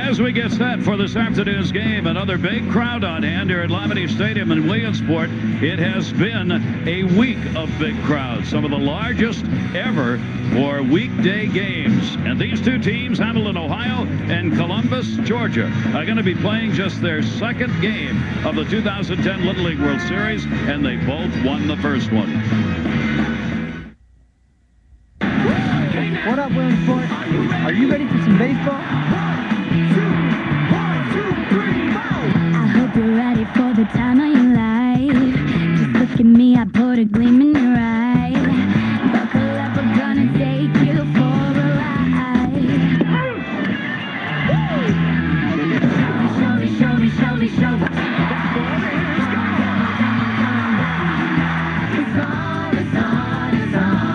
As we get set for this afternoon's game, another big crowd on hand here at Lamine Stadium in Williamsport. It has been a week of big crowds, some of the largest ever for weekday games. And these two teams, Hamilton, Ohio and Columbus, Georgia, are going to be playing just their second game of the 2010 Little League World Series, and they both won the first one. What up, Williamsport? Are you ready for some baseball? I hope you're ready for the time of your life. Just look at me, I put a gleam in your eye. Buckle up, we're gonna take you for a ride. Show me, show me, show me. It's on, it's on, it's on.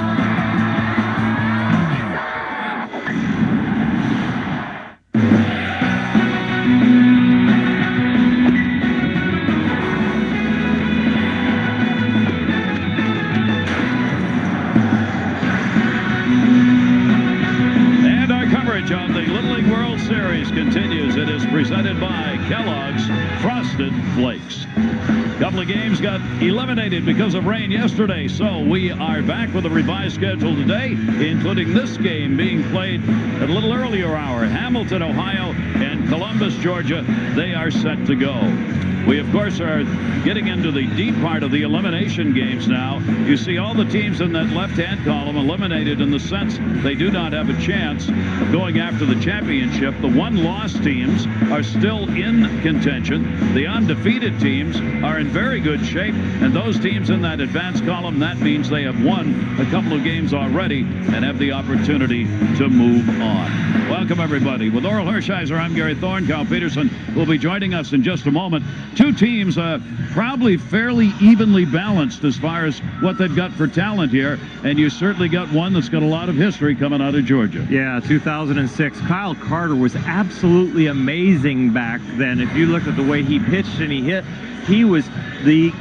Of the Little League World Series continues. It is presented by Kellogg's Frosted Flakes. A couple of games got eliminated because of rain yesterday, so we are back with a revised schedule today, including this game being played at a little earlier hour. Hamilton, Ohio and Columbus, Georgia, they are set to go. We, of course, are getting into the deep part of the elimination games now. You see all the teams in that left-hand column eliminated in the sense they do not have a chance of going after the championship. The one-loss teams are still in contention. The undefeated teams are in very good shape, and those teams in that advanced column, that means they have won a couple of games already and have the opportunity to move on. Welcome, everybody. With Oral Hershiser, I'm Gary Thorne. Kyle Peterson will be joining us in just a moment. Two teams probably fairly evenly balanced as far as what they've got for talent here, and you certainly got one that's got a lot of history coming out of Georgia. Yeah, 2006. Kyle Carter was absolutely amazing back then. If you look at the way he pitched and he hit, he was the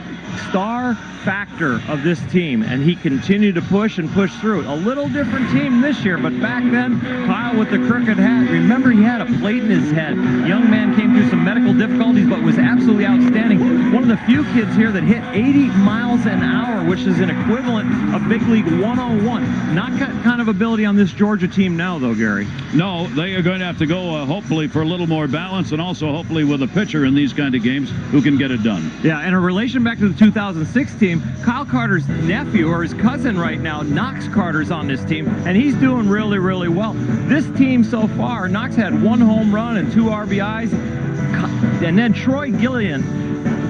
star factor of this team, and he continued to push and push through. A little different team this year, but back then, Kyle with the crooked hat, remember he had a plate in his head. Young man came through some medical difficulties, but was absolutely outstanding. One of the few kids here that hit 80 miles an hour, which is an equivalent of Big League 101. Not kind of ability on this Georgia team now, though, Gary. No, they are going to have to go, hopefully, for a little more balance, and also hopefully with a pitcher in these kind of games who can get it done. Yeah, and a relation back to the 2006 team, Kyle Carter's nephew, or his cousin right now, Knox Carter's on this team, and he's doing really, really well. This team so far, Knox had 1 home run and 2 RBIs, and then Troy Gillian,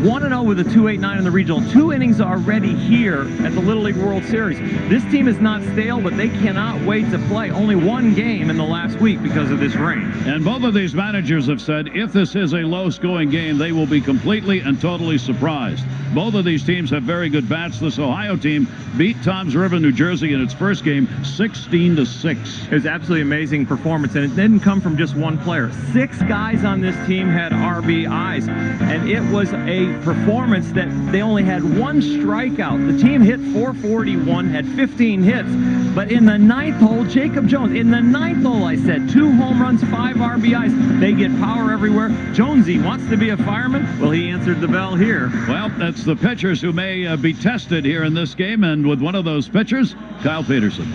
1-0 with a 2.89 in the regional. 2 innings already here at the Little League World Series. This team is not stale, but they cannot wait to play. Only 1 game in the last week because of this rain. And both of these managers have said if this is a low-scoring game, they will be completely and totally surprised. Both of these teams have very good bats. This Ohio team beat Toms River, New Jersey in its first game 16-6. It was absolutely amazing performance, and it didn't come from just one player. 6 guys on this team had RBIs, and it was a performance that they only had 1 strikeout. The team hit .441, had 15 hits, but in the 9th hole, Jacob Jones, in the 9th hole, I said, 2 home runs, 5 RBIs. They get power everywhere. Jonesy wants to be a fireman. Well, he answered the bell here. Well, that's the pitchers who may be tested here in this game, and with one of those pitchers, Kyle Peterson.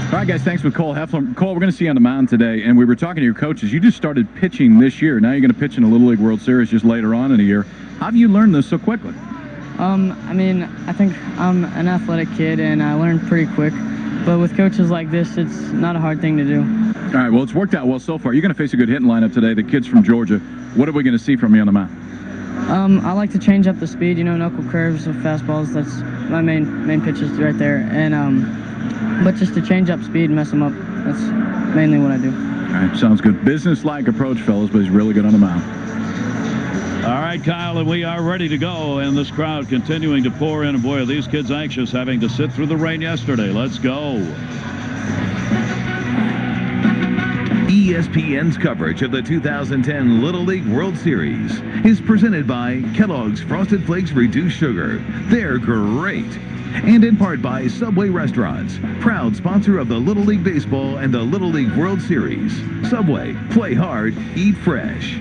All right, guys, thanks with Cole Heffler. Cole, we're going to see you on the mound today, and we were talking to your coaches. You just started pitching this year. Now you're going to pitch in a Little League World Series just later on in the year. How have you learned this so quickly? I mean, I think I'm an athletic kid, and I learned pretty quick. But with coaches like this, it's not a hard thing to do. All right, well, it's worked out well so far. You're going to face a good hitting lineup today, the kids from Georgia. What are we going to see from you on the mound? I like to change up the speed, you know, knuckle curves with fastballs. That's my main pitches right there. And but just to change up speed and mess them up, that's mainly what I do. All right, sounds good. Business-like approach, fellas, but he's really good on the mound. All right, Kyle, and we are ready to go, and this crowd continuing to pour in. And boy, are these kids anxious having to sit through the rain yesterday. Let's go. ESPN's coverage of the 2010 Little League World Series is presented by Kellogg's Frosted Flakes Reduced Sugar. They're great. And in part by Subway Restaurants, proud sponsor of the Little League Baseball and the Little League World Series. Subway, play hard, eat fresh.